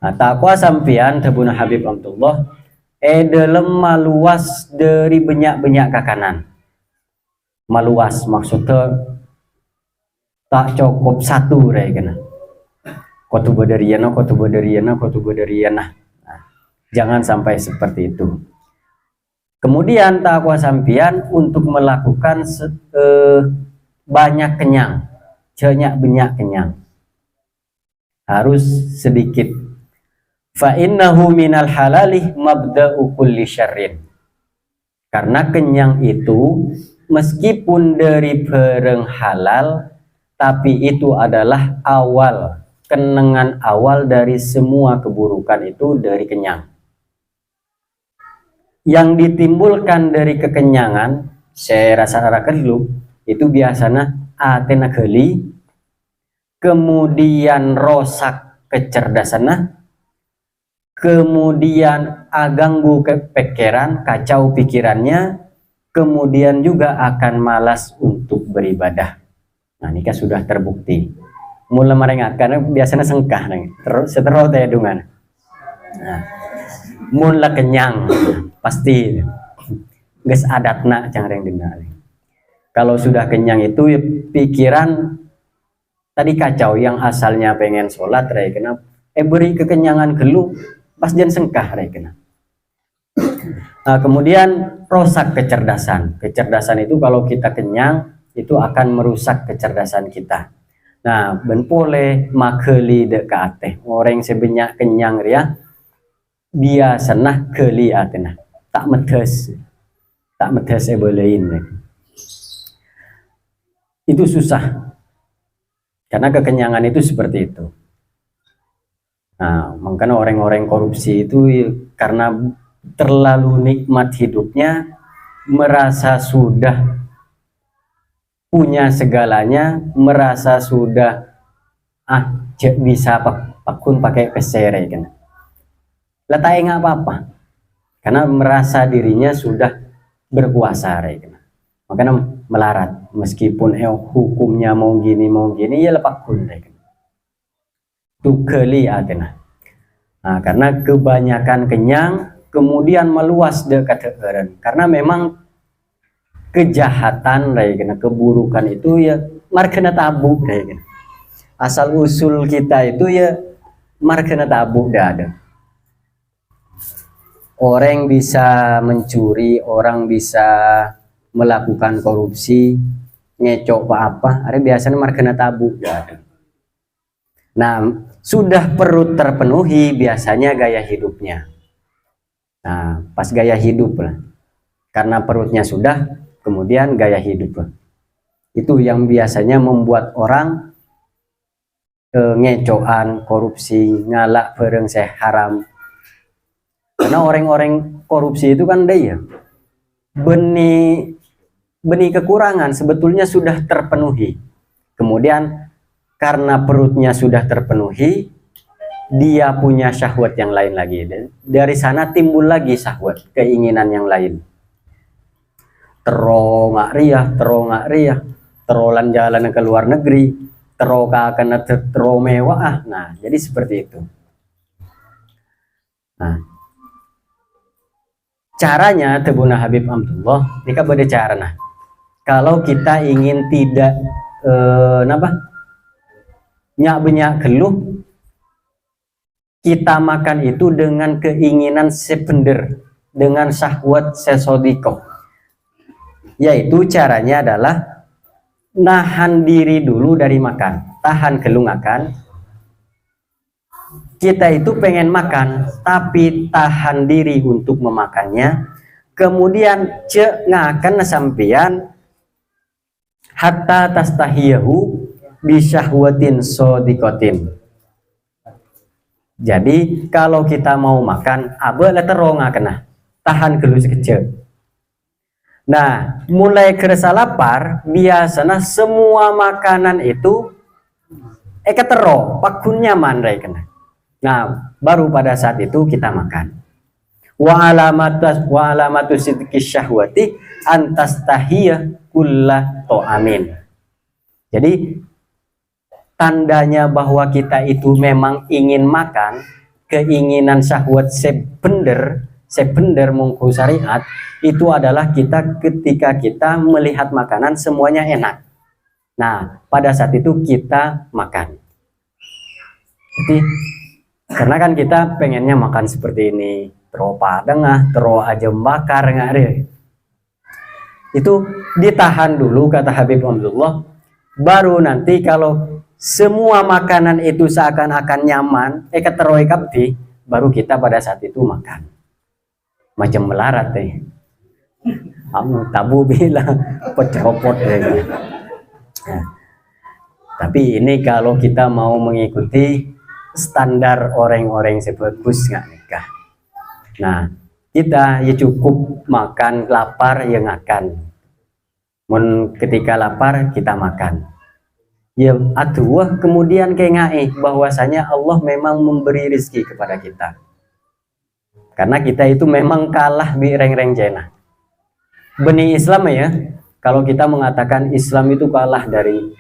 Nah, takwa sampian tebuna Habib Abdullah dalam maluas dari banyak-banyak kakanan. Maluas maksudnya tak cukup satu ray kena. Kotu badariana, kotu badariana, kotu badariana. Nah, jangan sampai seperti itu. Kemudian takwa sampian untuk melakukan banyak kenyang, banyak kenyang. Harus sedikit. Fa innahu minal halalih mabda'u kulli syarrin. Karena kenyang itu meskipun dari barang halal, tapi itu adalah awal, kenangan awal dari semua keburukan itu dari kenyang. Yang ditimbulkan dari kekenyangan, saya rasa dulu, itu biasanya atena geli, kemudian rosak kecerdasannya, kemudian aganggu kepikiran, kacau pikirannya, kemudian juga akan malas untuk beribadah. Nah, ini kan sudah terbukti. Mulai merengat karena biasanya sengkah terus seterus tedungan. Nah, mulai kenyang pasti geus adatna cangreng dina. Kalau sudah kenyang itu ya, pikiran tadi kacau yang asalnya pengen sholat ray kena beri kekenyangan gelu pas jan sengkah ray kena. Nah, kemudian rusak kecerdasan. Kecerdasan itu kalau kita kenyang itu akan merusak kecerdasan kita. Nah, ben pole makeli de ka ateh. Orang sebanyak kenyang ria biasana geli atena. Tak medes ebelein. Itu susah. Karena kekenyangan itu seperti itu. Nah, makanya orang-orang korupsi itu karena terlalu nikmat hidupnya, merasa sudah punya segalanya, merasa sudah bisa pakun pakai pesere kan. Letai nggak apa-apa, karena merasa dirinya sudah berkuasa kan. Makanya melarat, meskipun hukumnya mau gini ya lepak kun kan. Tukeli atena. Nah, karena kebanyakan kenyang, kemudian meluas dekat keheran. Karena memang kejahatan, keburukan itu ya markena tabu, asal usul kita itu ya markena tabu dah ada. Orang bisa mencuri, orang bisa melakukan korupsi, ngecok apa, ada biasanya markena tabu dah ada. Nah, sudah perut terpenuhi biasanya gaya hidupnya. Nah, pas gaya hidup lah, karena perutnya sudah, kemudian gaya hidup lah. Itu yang biasanya membuat orang ngecoan, korupsi, ngalak bareng haram. Karena orang-orang korupsi itu kan dia benih kekurangan sebetulnya sudah terpenuhi. Kemudian karena perutnya sudah terpenuhi, dia punya syahwat yang lain lagi. Dari sana timbul lagi syahwat, keinginan yang lain. Terongak riah, terolan jalan ke luar negeri, terokakan mewah. Nah, jadi seperti itu. Nah, caranya tebuna Habib Abdullah, ini kan beda cara. Nah, kalau kita ingin tidak banyak geluh, kita makan itu dengan keinginan sepender, dengan syahwat sesodiko. Yaitu caranya adalah nahan diri dulu dari makan, tahan geluh makan. Kita itu pengen makan, tapi tahan diri untuk memakannya. Kemudian ngakan sampean hatta tastahiyahu bisyahwatin sodikotin. Jadi kalau kita mau makan, abah terong kena tahan geluh sekecil. Nah, mulai kerasa lapar, biasanya semua makanan itu ketero, pakun nyaman kena. Nah, baru pada saat itu kita makan. Wa alamatu sidqi syahwati antastahiyah kulla to'amin. Jadi tandanya bahwa kita itu memang ingin makan, keinginan syahwat sebender mungku syariat itu adalah kita ketika kita melihat makanan semuanya enak. Nah, pada saat itu kita makan. Jadi karena kan kita pengennya makan seperti ini, tero padengah, tero ayam bakar nggak ada. Itu ditahan dulu kata Habib Abdullah, baru nanti kalau semua makanan itu seakan-akan nyaman, keteroi kapti, baru kita pada saat itu makan. Macam melarat deh. Kamu tabu bilang pecopot deh. Nah, tapi ini kalau kita mau mengikuti standar orang-orang sebagus nggak nikah. Nah, kita ya cukup makan, lapar ya makan. Ketika lapar kita makan. Ya aduh, kemudian kayak ngai bahwasanya Allah memang memberi rezeki kepada kita. Karena kita itu memang kalah di reng-reng jenah. Benih Islam ya, kalau kita mengatakan Islam itu kalah dari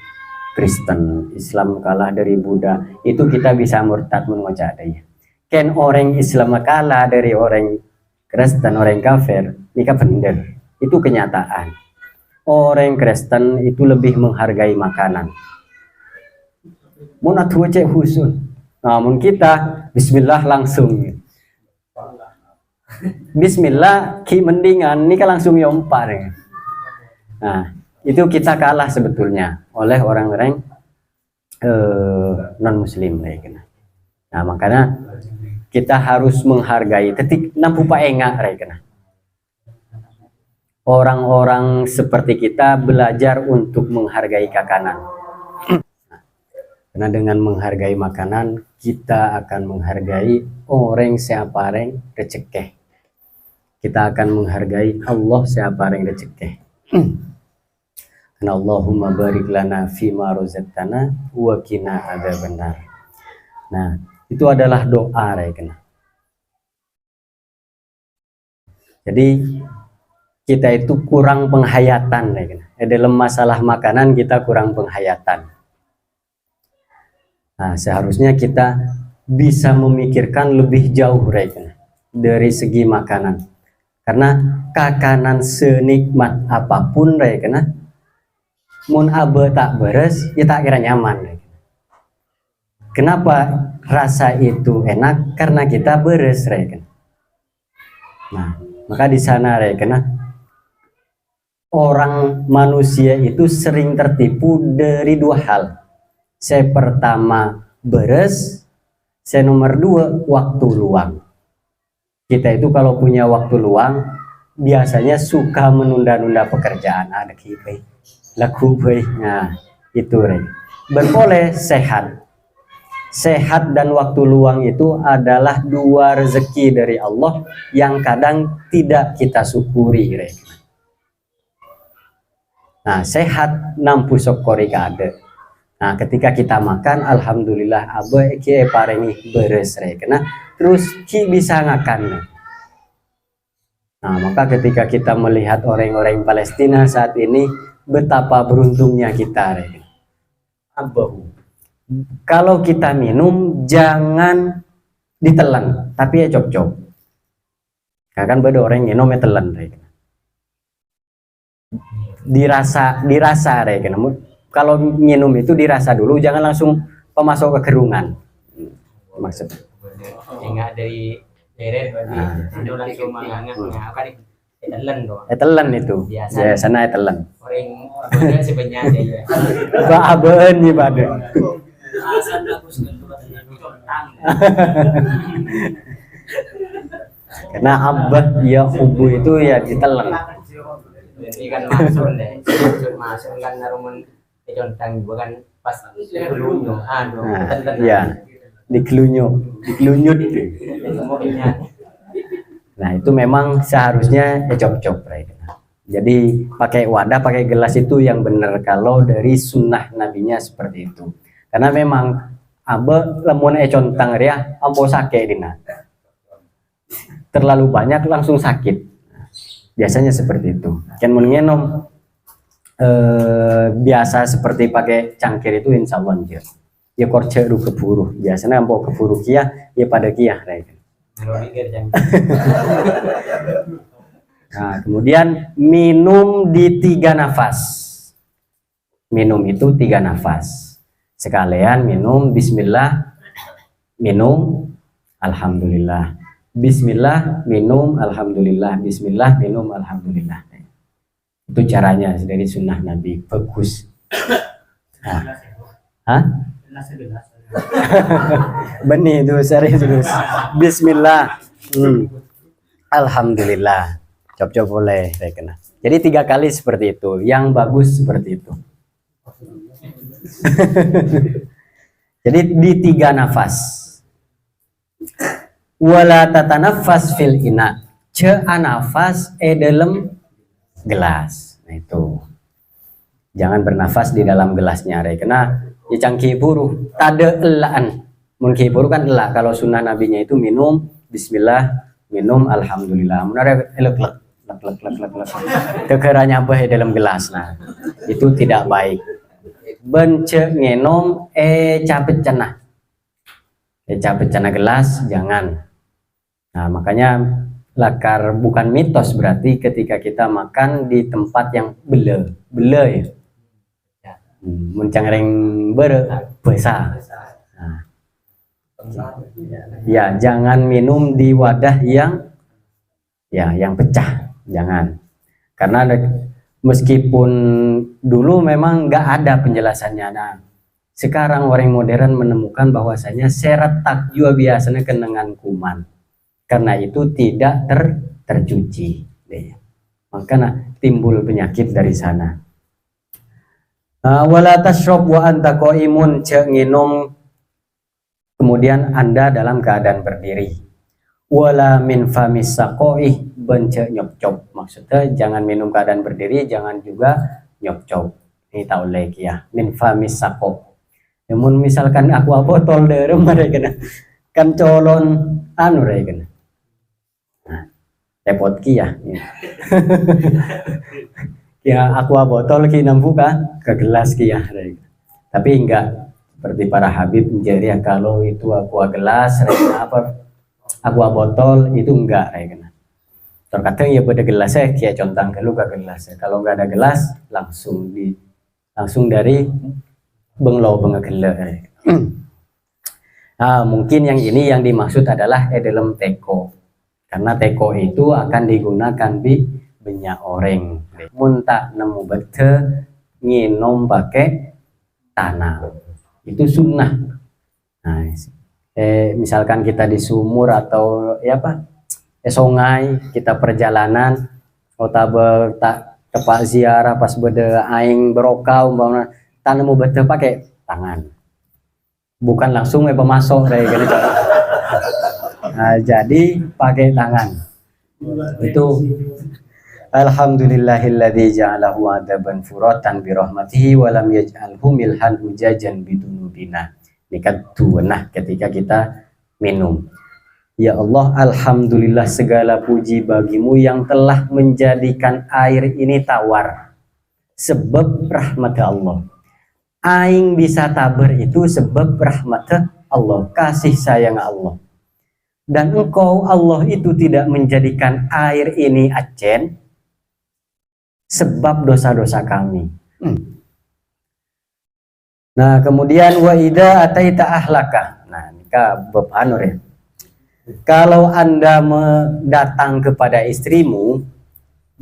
Kristen, Islam kalah dari Buddha, itu kita bisa murtad mengucap adanya. Ken orang Islam kalah dari orang Kristen, orang kafir, nikah bener. Itu kenyataan. Orang Kristen itu lebih menghargai makanan. Mun atuh cek husun. Namun kita Bismillah langsung. Bismillah ki mendingan ini kan langsung yompar. Nah, itu kita kalah sebetulnya oleh orang-orang non muslim kayaknya. Nah, makanya kita harus menghargai tetik nampu paenga kayaknya. Orang-orang seperti kita belajar untuk menghargai kakanan. Karena dengan menghargai makanan kita akan menghargai orang siapa yang rezeki. Kita akan menghargai Allah siapa yang rezeki. Karena Allahumma barik lana fima rozaqtana wa qina adzabannar. Nah, itu adalah doa kena. Jadi kita itu kurang penghayatan kena. Dalam masalah makanan kita kurang penghayatan. Nah, seharusnya kita bisa memikirkan lebih jauh kena, dari segi makanan. Karena kakanan senikmat apapun kena, mun abe tak beres, ya tak kira nyaman. Kenapa rasa itu enak? Karena kita beres kena. Nah, maka di sana kena, orang manusia itu sering tertipu dari dua hal. Saya pertama beres, saya nomor dua waktu luang. Kita itu kalau punya waktu luang biasanya suka menunda-nunda pekerjaan. Ada kipai, laku baik. Nah, itu berboleh sehat. Sehat dan waktu luang itu adalah dua rezeki dari Allah yang kadang tidak kita syukuri. Nah, sehat nampu sokori kade. Nah, ketika kita makan, alhamdulillah abe ki parengi beres kena, terus ki bisa ngakan. Nah, maka ketika kita melihat orang-orang Palestina saat ini, betapa beruntungnya kita. Abu. Kalau kita minum jangan ditelan, tapi ya cop-cop. Kan beda orang minum ya telan. Dirasa kena. Kalau minum itu dirasa dulu, jangan langsung pemasok ke kerungan. Maksud. Enggak dari itu langsung manganga apa telan itu. Biasanya telan. Orang bener sebenarnya ya. Ba abeun nih bade. Karena abad ya hubu itu ya ditelan. Ini kan masuk deh. Masuk kan narumun contang bukan pas dikelunyuk ya dikelunyut. Nah, itu memang seharusnya cop-cop jadi pakai wadah, pakai gelas itu yang benar kalau dari sunnah nabinya seperti itu. Karena memang abe lemun contang ria ampo sakit dina terlalu banyak langsung sakit, biasanya seperti itu. Kan mengenom biasa seperti pakai cangkir itu insya Allah anjir. ya korce ru keburu biasanya ampok keburu kia ya pada kia Kalau mikir jangan. nah kemudian minum di 3 nafas. Minum itu 3 nafas sekalian minum bismillah, minum alhamdulillah, bismillah, minum alhamdulillah, bismillah, minum alhamdulillah. Itu caranya dari sunnah Nabi, bagus. Nah. Hah? Benih itu serius. Bismillah, alhamdulillah, cop-cop boleh saya kena. Jadi 3 kali seperti itu, yang bagus seperti itu. Jadi di 3 nafas. Wala tatanafas fil ina, nafas dalam gelas. Nah itu. Jangan bernafas di dalam gelasnya, karena ya cangki buru, tade elaan. Mungkin buru kan elak. Kalau sunnah nabinya itu minum bismillah, minum alhamdulillah. Menara lek. Kekeranya apa dalam gelas. Nah, itu tidak baik. Bence ngenom capet cenah. Capet cenah gelas jangan. Nah, makanya lakar bukan mitos berarti ketika kita makan di tempat yang bele ya. Mencangreng besar. Nah, ya jangan minum di wadah yang pecah, jangan. Karena meskipun dulu memang nggak ada penjelasannya. Nah, sekarang orang modern menemukan bahwasanya serat takjua biasanya kenangan kuman. Karena itu tidak tercuci, makanya timbul penyakit dari sana. Wala tashrab wa anta qaimun, nginum kemudian Anda dalam keadaan berdiri. Wala min famis saqoi, bence nyop-cop. Maksudnya jangan minum keadaan berdiri, jangan juga nyop-cop. Ini tahu lagi ya, min famis saqo. Namun misalkan aku botol derem mereka kan colon anu mereka. Repot kia ya aqua botol ki nambuka ke gelas kia tapi enggak seperti para habib menjadi kalau itu aqua gelas apa aqua botol itu enggak terkadang ya pada gelasnya kia contang ke gelas kalau enggak ada gelas langsung dari benglo bengegele. Nah, mungkin yang ini yang dimaksud adalah dalam teko. Karena teko itu akan digunakan di banyak orang. Muntah nemu bete nginom pakai tanah. Itu sunnah. Nah, misalkan kita di sumur atau sungai, kita perjalanan, kota tempat ziarah pas beda aing berokau umpamanya tanemu bete pakai tangan. Bukan langsung pemasok kayak gitu. Nah, jadi pakai tangan. Itu alhamdulillahilladzi ja'alahu adaban furatan bi rahmatihi wa lam yaj'alhu milhan ujajan bidunubina. Ini kan tuwenah ketika kita minum. Ya Allah, alhamdulillah segala puji bagimu yang telah menjadikan air ini tawar. Sebab rahmat Allah. Aing bisa tabar itu sebab rahmat Allah, kasih sayang Allah. Dan engkau Allah itu tidak menjadikan air ini acen sebab dosa-dosa kami. Nah kemudian wa idza ataita ahlaka. Nah ini bab anur ya. Kalau Anda datang kepada istrimu,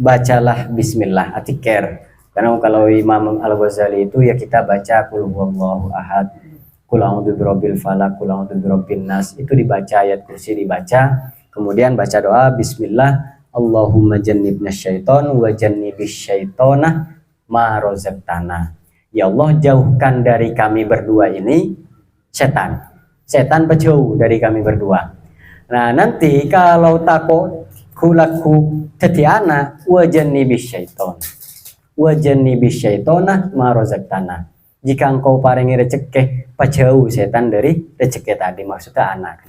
bacalah bismillah, atiker. Karena kalau Imam Al-Ghazali itu ya kita baca qul huwallahu ahad, qul a'udzu birabbil falaq, qul a'udzu birabbin nas, itu dibaca, ayat kursi dibaca, kemudian baca doa bismillah, Allahumma jannibna syaiton wa jannibis syaitona ma razaqtana. Ya Allah, jauhkan dari kami berdua ini setan. Setan penjauh dari kami berdua. Nah, nanti kalau takut kulaku tetiana wa jannibis syaiton. Wa jannibis syaitona ma razaqtana. Jika engkau paringi rezeki, pajau setan dari rezeki tadi, maksudnya anak.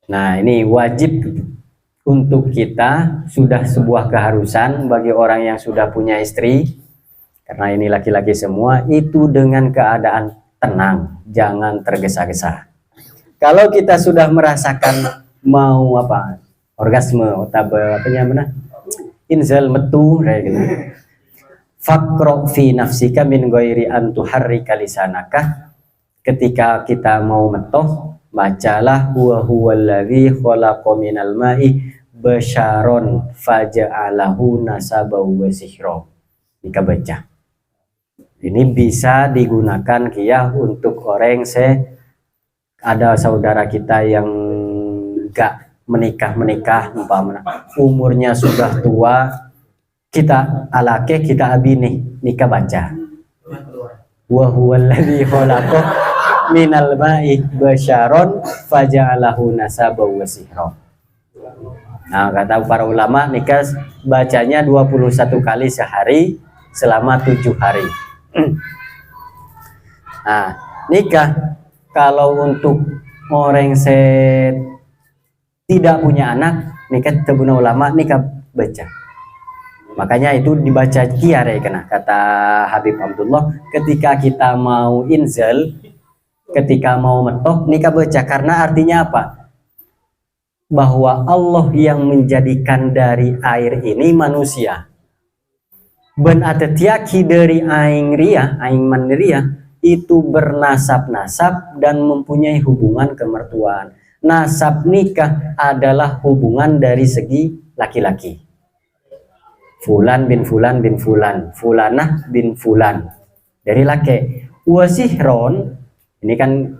Nah, ini wajib untuk kita, sudah sebuah keharusan bagi orang yang sudah punya istri, karena ini laki-laki semua, itu dengan keadaan tenang, jangan tergesa-gesa. Kalau kita sudah merasakan mau apa orgasme atau apa namanya inzal metu kayak gitu, fakro fi nafsika min ghairi an tuharrika lisanaka. Ketika kita mau metoh, bacalah huwa huwallazi khalaqa minal ma'i basyaron faja'alahu nasabahu wa sihra. Jika baca ini bisa digunakan kia untuk orang ada saudara kita yang gak menikah umpamanya umurnya sudah tua, kita alake kita abini nikah baca wa huwallazi khalaqa minal ma'i basyaron faja'alahu nasabahu wa sihra. Nah, kata para ulama nikah bacanya 21 kali sehari selama 7 hari. Nah, nikah kalau untuk orang tidak punya anak, nikah tabuna ulama nikah baca. Makanya itu dibaca kiare kena kata Habib Abdullah, ketika kita mau inzal, ketika mau metoh nikah baca, karena artinya apa? Bahwa Allah yang menjadikan dari air ini manusia. Ben atetiaki dari aing ria, aing mandiria itu bernasab-nasab dan mempunyai hubungan kemertuaan. Nasab nikah adalah hubungan dari segi laki-laki. Fulan bin Fulan bin Fulan, Fulanah bin Fulan dari laki. Wasihron ini kan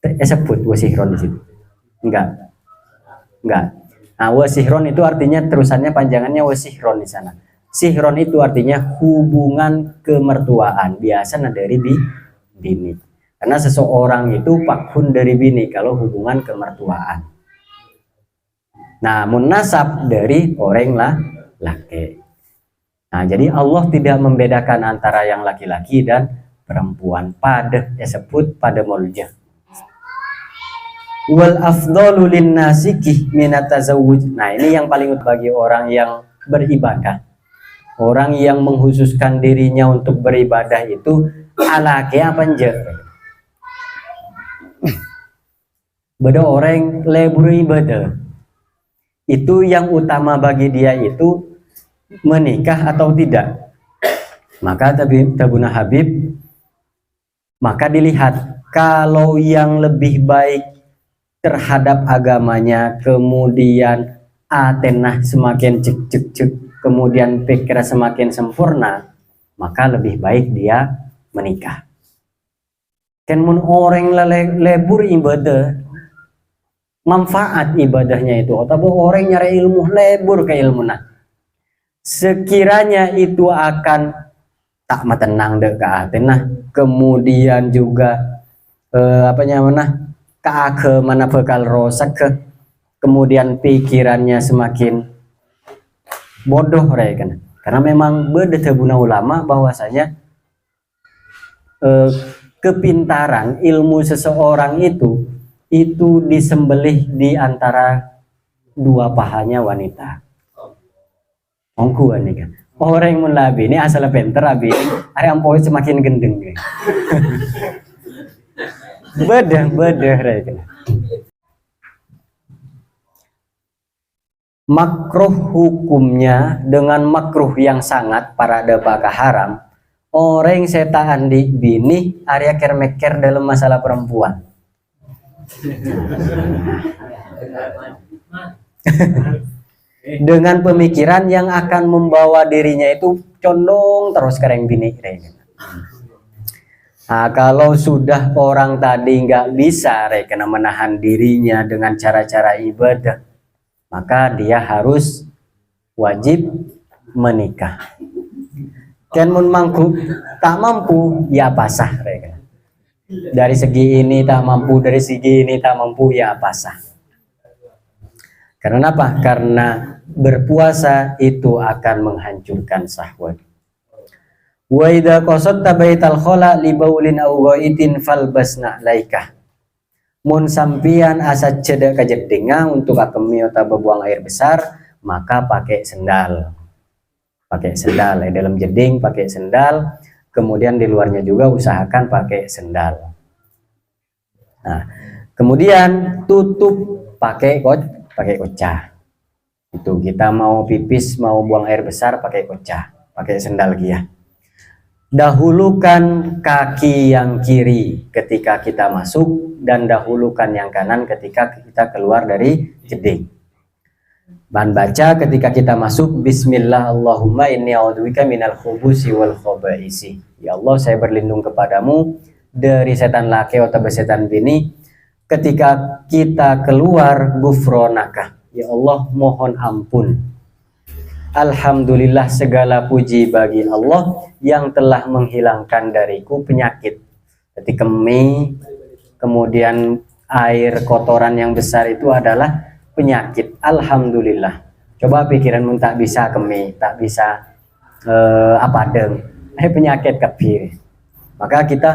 sebut wasihron di situ. Enggak. Nah, wasihron itu artinya terusannya panjangannya wasihron di sana. Sihron itu artinya hubungan kemertuaan, biasanya dari bini. Karena seseorang itu pakhun dari bini kalau hubungan kemertuaan. Nah, munasab dari orang laki. Nah, jadi Allah tidak membedakan antara yang laki-laki dan perempuan pada disebut pada mulja. Wal afdalu lin nasikih minat tazawuj. Nah, ini yang paling utama bagi orang yang beribadah. Orang yang menghususkan dirinya untuk beribadah itu alake apa nje? Beda orang lebur ibadah. Itu yang utama bagi dia itu menikah atau tidak. Maka tabuna Habib, maka dilihat kalau yang lebih baik terhadap agamanya, kemudian atenah semakin cek, kemudian pikiran semakin sempurna, maka lebih baik dia menikah. Kan mun orang lebur ibadah, manfaat ibadahnya itu, atau orang nyari ilmu lebur ke ilmu nah. Sekiranya itu akan tak matenang dek ke atenah, kemudian juga ke mana bekal rosak ke, kemudian pikirannya semakin bodoh kan. Karena memang beda tabuna ulama bahwasanya kepintaran ilmu seseorang itu disembelih di antara dua pahanya wanita. Ongkuan nih kan. Orang yang mulabi ini asal pinter abi, ada yang poin semakin gendeng. Beda kan. Makruh hukumnya dengan makruh yang sangat para dapaka haram. Orang setaan di bini area kermeker dalam masalah perempuan. Dengan pemikiran yang akan membawa dirinya itu condong terus ke yang bini. Nah, kalau sudah orang tadi nggak bisa kena menahan dirinya dengan cara-cara ibadah, maka dia harus wajib menikah. Kan mun mangku tak mampu ya pasah mereka. Dari segi ini tak mampu, dari segi ini tak mampu ya pasah. Karena apa? Karena berpuasa itu akan menghancurkan syahwat. Wa idza qasadta baital khala li baulin aw ghaitin falbasna laika. Mun sampian asa cedek kajedinga untuk akemi atau buang air besar, maka pakai sendal. Pakai sendal dalam jeding pakai sendal. Kemudian di luarnya juga usahakan pakai sendal. Nah, kemudian tutup pakai kocah. Itu kita mau pipis, mau buang air besar pakai kocah, pakai sendal ya. Dahulukan kaki yang kiri ketika kita masuk dan dahulukan yang kanan ketika kita keluar dari jeding. Bahan baca ketika kita masuk, Bismillah Allahumma inni a'udzubika minal khubusi wal khaba'isi. Ya Allah, saya berlindung kepadamu dari setan laki atau setan bini. Ketika kita keluar, gufronaka. Ya Allah, mohon ampun. Alhamdulillah, segala puji bagi Allah yang telah menghilangkan dariku penyakit. Jadi kemih, kemudian air kotoran yang besar itu adalah penyakit. Alhamdulillah. Coba pikiranmu tak bisa kemih, tak bisa penyakit kebir. Maka kita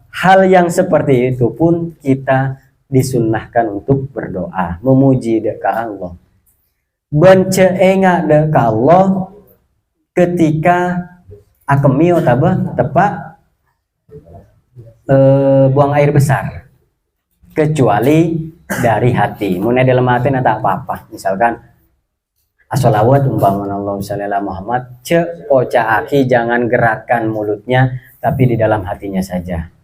hal yang seperti itu pun kita disunnahkan untuk berdoa, memuji ke Allah. Benceenga ke Allah ketika akemi otaba tepak buang air besar, kecuali dari hati. Mune dalam hati tak apa-apa. Misalkan as-shalawat umpamana Allah sallallahu Muhammad, oca aki jangan gerakkan mulutnya tapi di dalam hatinya saja.